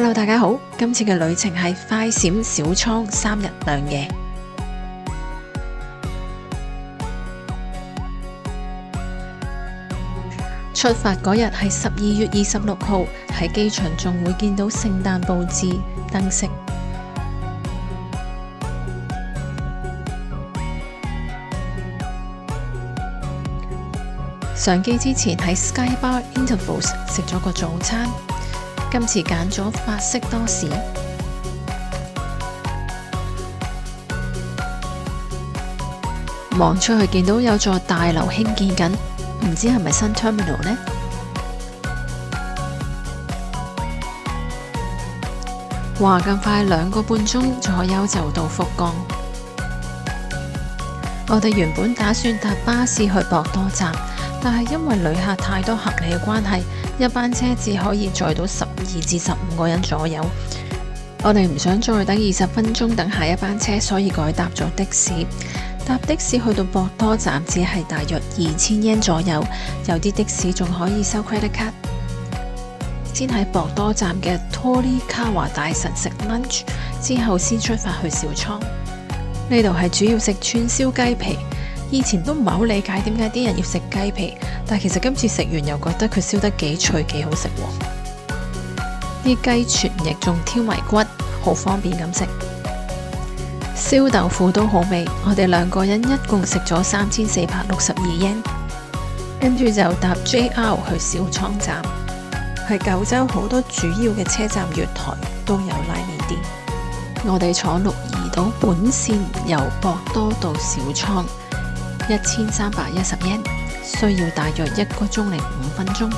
Hello， 大家好，今次嘅旅程係快閃小倉3日2夜。出發嗰日係12月26號，喺機場仲會見到聖誕佈置燈飾。上機之前喺 Sky Bar Intervals 食咗個早餐，今次揀咗法式多士。望出去見到有座大樓興建緊，唔知係咪新 terminal 呢？話咁快2個半鐘左右就到福岡。我哋原本打算搭巴士去博多站，但係因為旅客太多行李嘅關係，一班車只可以載到12至15個人左右。我哋唔想再等20分鐘等下一班車，所以改搭咗的士。搭的士去到博多站只係大約2000yen左右，有啲的士仲可以收 credit card。先喺博多站嘅 Torikawa 大神食 lunch， 之後先出發去小倉。呢度係主要食串燒雞皮，以前都唔係好理解點解啲人要食雞皮，但其實今次食完又覺得佢燒得幾脆幾好食喎。啲雞全翼仲挑埋骨，好方便咁食。燒豆腐都好味，我哋2個人一共食咗3462 yen， 跟住就搭 JR 去小倉站。喺九州好多主要嘅車站月台都有拉麵店。我哋坐鹿兒島本線由博多到小倉1310 yen， 需要大約1個鐘零5分鐘。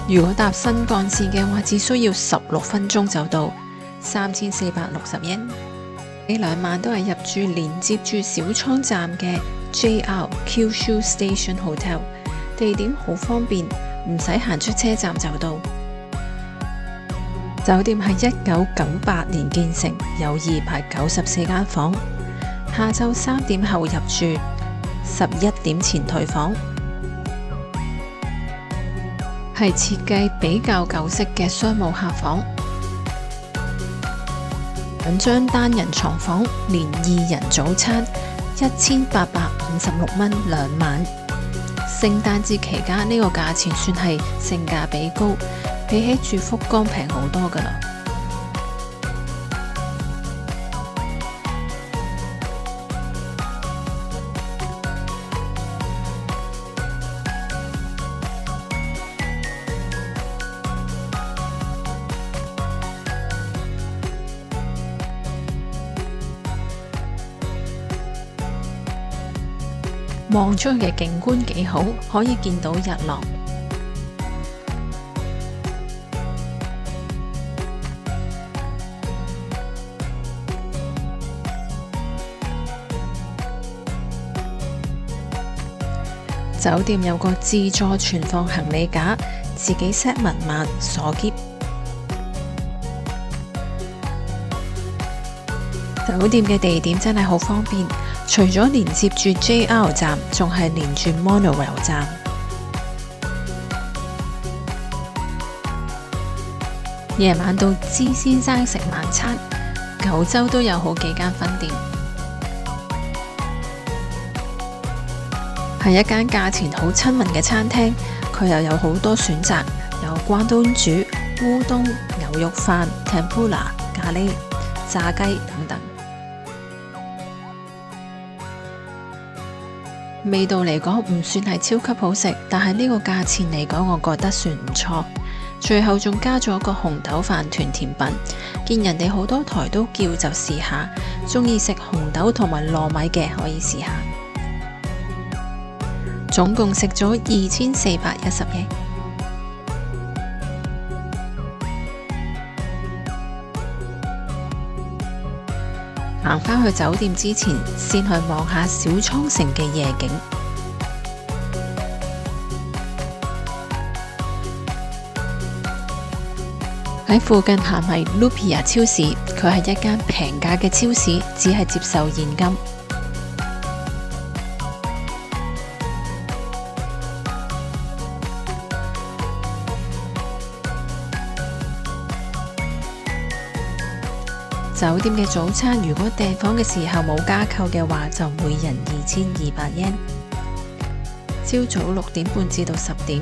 如果搭新幹線嘅話，只需要16分鐘就到3460 yen。呢2晚都係入住連接住小倉站嘅 JR Kyushu Station Hotel， 地點好方便，唔使行出車站就到。酒店係1998年建成，有294間房，下晝3點後入住，11點前退房。係設計比較舊式嘅商務客房，2張單人床房連2人早餐，1856蚊2晚。聖誕節期間呢個價錢算係性價比高，比起住福岡平好多㗎啦。望出去嘅景觀幾好，可以見到日落。酒店有個自助存放行李架，自己 set 密碼鎖篋。酒店嘅地點真係好方便，除咗連接住 JR 站，仲係連住 Monorail 站。夜晚到芝先生食晚餐，九州都有好幾間分店。係一間價錢好親民嘅餐廳，佢又有好多選擇，有關東煮、烏冬、牛肉飯、Tempura、咖喱、炸雞等等。味道嚟講唔算係超級好食，但係呢個價錢嚟講，我覺得算唔錯。最後仲加咗個紅豆飯團甜品，見人哋好多台都叫就試下，中意食紅豆同埋糯米嘅可以試下。總共食咗2410 yen。行返去酒店之前，先去望下小倉城嘅夜景。喺附近行係 Lupia 超市，佢係一間平價嘅超市，只係接受現金。酒店嘅早餐如果訂房嘅時候冇加扣嘅話，就每人2200 yen。朝早6點半至到10點。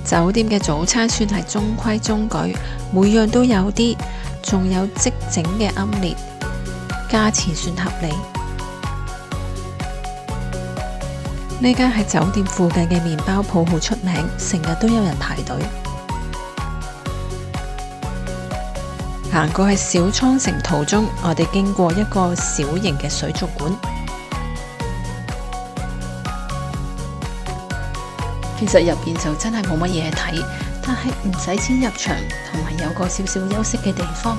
酒店嘅早餐算係中規中矩，每樣都有啲，仲有即整嘅奄列，價錢算合理。呢間喺酒店附近嘅麵包鋪好出名，成日都有人排隊。行過去小倉城途中，我哋經過一個小型嘅水族館。其實入邊就真係冇乜嘢睇，但係唔使錢入場，同埋有個少少休息嘅地方。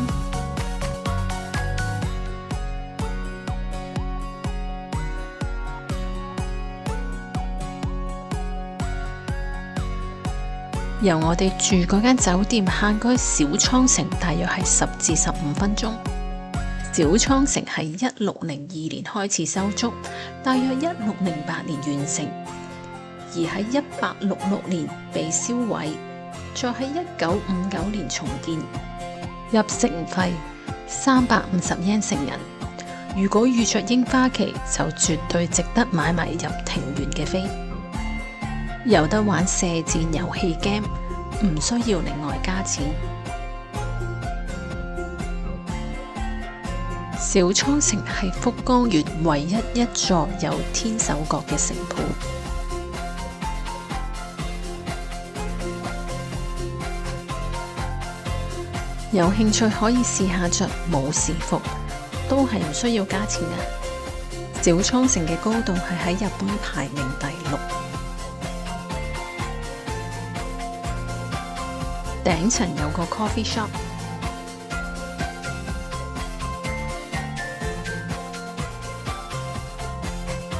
由我哋住嗰間酒店行過去小倉城，大約係10至15分鐘。小倉城係1602年開始修築，大約1608年完成。而喺1866年被燒毀，再喺1959年重建。入城費350 yen 成人，如果遇着櫻花期，就絕對值得買埋入庭園嘅飛。有得玩射箭遊戲 game， 唔需要另外加錢。小倉城係福岡縣唯一座有天守閣嘅城堡。有興趣可以試下着武士服，都係唔需要加錢嘅。小倉城嘅高度係喺日本排名第6，頂層有個 coffee shop，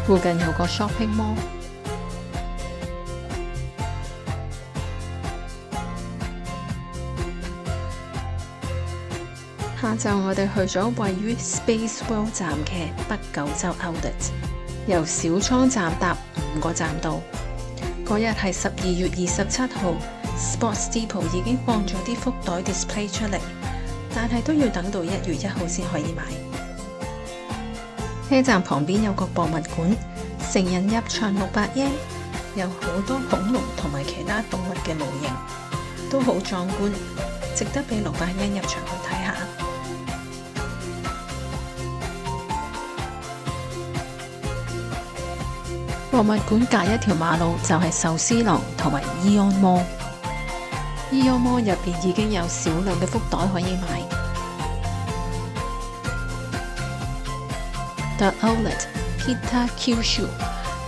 附近有個 shopping mall。下晝我哋去咗位於 Space World 站嘅北九州 Outlet， 由小倉站搭5個站到。嗰日係12月27號 ，Sports Depot 已經放咗啲福袋 display 出嚟，但係都要等到1月1號先可以買。車站旁邊有個博物館，成人入場600 yen， 有好多恐龍同埋其他動物嘅模型，都好壯觀，值得俾600 yen 入場去睇下。博物館隔一條馬路就係壽司郎同埋 Eon Mall。Eon Mall 入邊已經有少量嘅福袋可以買。The Outlet Kita Kyushu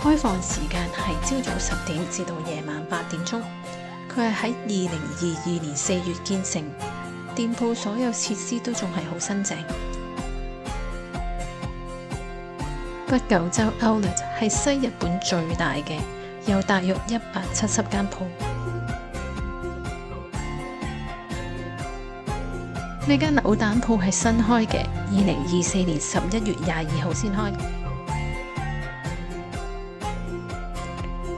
開放時間係朝早10點至到夜晚8點鐘。佢係喺2022年4月建成，店鋪所有設施都仲係好新淨。北九州 Outlet 係西日本最大嘅，有大約170間鋪。呢間扭蛋鋪係新開嘅，2024年11月22號先開。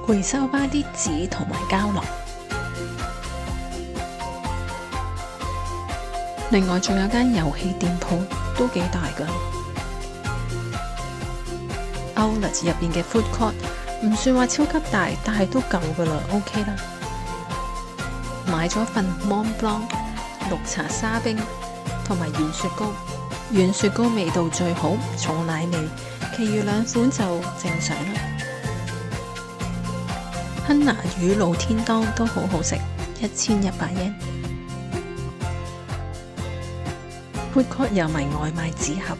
回收返啲紙同埋膠囊。另外仲有間遊戲店鋪，都幾大㗎。Outlet 入邊嘅 food court 唔算話超級大，但係都夠噶啦 ，OK 啦。買咗份 Mont Blanc 綠茶沙冰同埋軟雪糕，軟雪糕味道最好，重奶味，其餘2款就正常啦。亨拿魚露天當都好好食，1100 yen。food court 有埋外賣紙盒。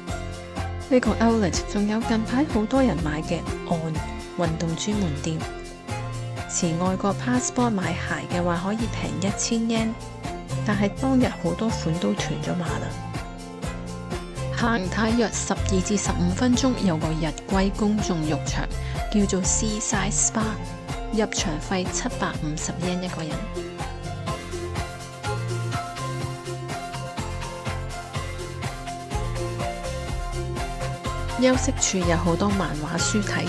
呢個 Outlet 仲有近排好多人買嘅 On 運動專門店，持外國 passport 買鞋嘅話可以平1000 yen， 但係當日好多款都斷咗碼啦。行太約12至15分鐘有個日歸公眾浴場，叫做 Seaside Spa， 入場費750 yen 一個人。休息處有好多漫畫書睇。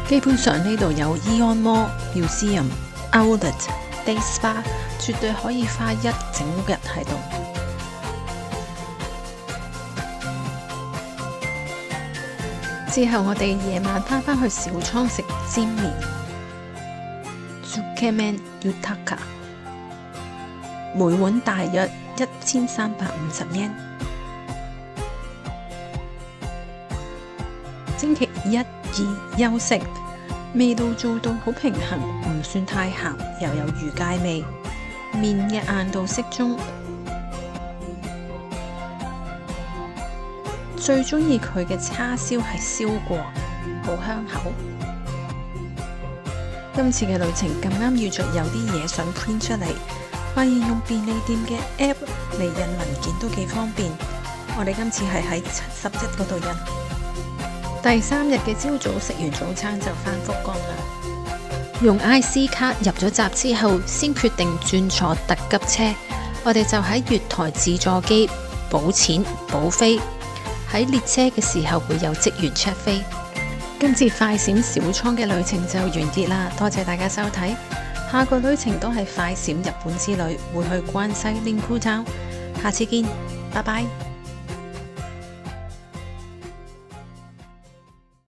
基本上呢度有 Eon Mall、Museum、Outlet、Day Spa， 絕對可以花一整日喺度。之後我哋夜晚返去小倉食煎麵 Tsukemen Yutaka， 每碗大約1350 yen。星期一、二休息，味道做到好平衡，唔算太鹹，又有魚介味，麵嘅硬度適中。最中意佢嘅叉燒係燒過，好香口。今次嘅旅程咁啱遇着有啲嘢想 print 出嚟，發現用便利店嘅 app 嚟印文件都幾方便。我哋今次係喺71嗰度印。第3日嘅朝早食完早餐就返福岡啦。用 IC 卡入咗閘之後，先決定轉坐特急車。我哋就喺月台自助機補錢補飛。喺列車嘅時候會有職員 check 飛。今次快閃小倉嘅旅程就完結啦，多謝大家收睇。下個旅程都係快閃日本之旅，會去關西 Linku Town。下次見，拜拜。